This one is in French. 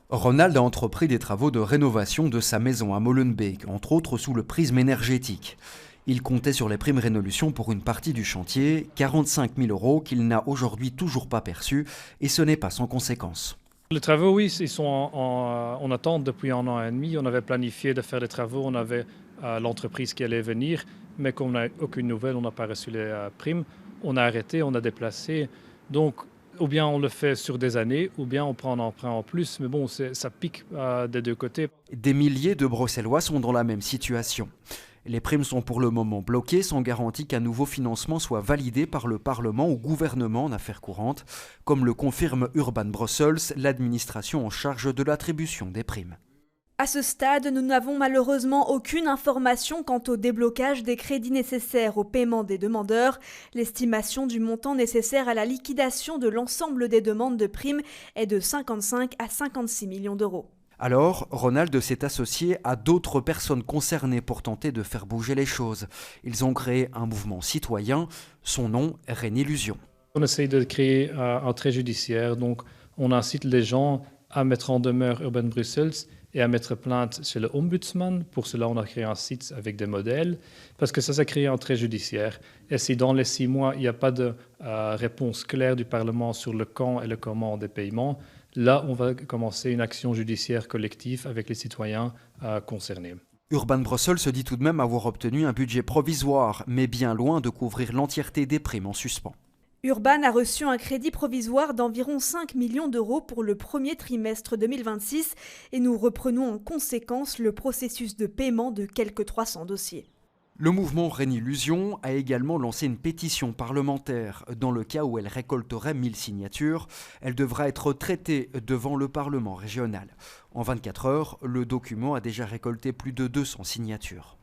Ronald a entrepris des travaux de rénovation de sa maison à Molenbeek, entre autres sous le prisme énergétique. Il comptait sur les primes Rénolution pour une partie du chantier, 45 000 € qu'il n'a aujourd'hui toujours pas perçus, et ce n'est pas sans conséquence. Les travaux, oui, ils sont en attente depuis 1 an et demi. On avait planifié de faire des travaux, on avait l'entreprise qui allait venir, mais comme on n'a aucune nouvelle, on n'a pas reçu les primes. On a arrêté, on a déplacé. Donc, ou bien on le fait sur des années, ou bien on prend un emprunt en plus. Mais bon, ça pique des deux côtés. Des milliers de Bruxellois sont dans la même situation. Les primes sont pour le moment bloquées sans garantie qu'un nouveau financement soit validé par le Parlement ou gouvernement en affaires courantes, comme le confirme Urban Brussels, l'administration en charge de l'attribution des primes. À ce stade, nous n'avons malheureusement aucune information quant au déblocage des crédits nécessaires au paiement des demandeurs. L'estimation du montant nécessaire à la liquidation de l'ensemble des demandes de primes est de 55 à 56 millions d'euros. Alors, Ronald s'est associé à d'autres personnes concernées pour tenter de faire bouger les choses. Ils ont créé un mouvement citoyen, son nom, Rénolution. On essaye de créer un trait judiciaire, donc on incite les gens à mettre en demeure Urban Brussels et à mettre plainte chez le Ombudsman. Pour cela, on a créé un site avec des modèles, parce que ça crée un trait judiciaire. Et si dans les 6 mois, il n'y a pas de réponse claire du Parlement sur le quand et le comment des paiements, là, on va commencer une action judiciaire collective avec les citoyens concernés. Urban Brussels se dit tout de même avoir obtenu un budget provisoire, mais bien loin de couvrir l'entièreté des primes en suspens. Urban a reçu un crédit provisoire d'environ 5 millions d'euros pour le premier trimestre 2026 et nous reprenons en conséquence le processus de paiement de quelques 300 dossiers. Le mouvement Rénolution a également lancé une pétition parlementaire. Dans le cas où elle récolterait 1000 signatures, elle devra être traitée devant le Parlement régional. En 24 heures, le document a déjà récolté plus de 200 signatures.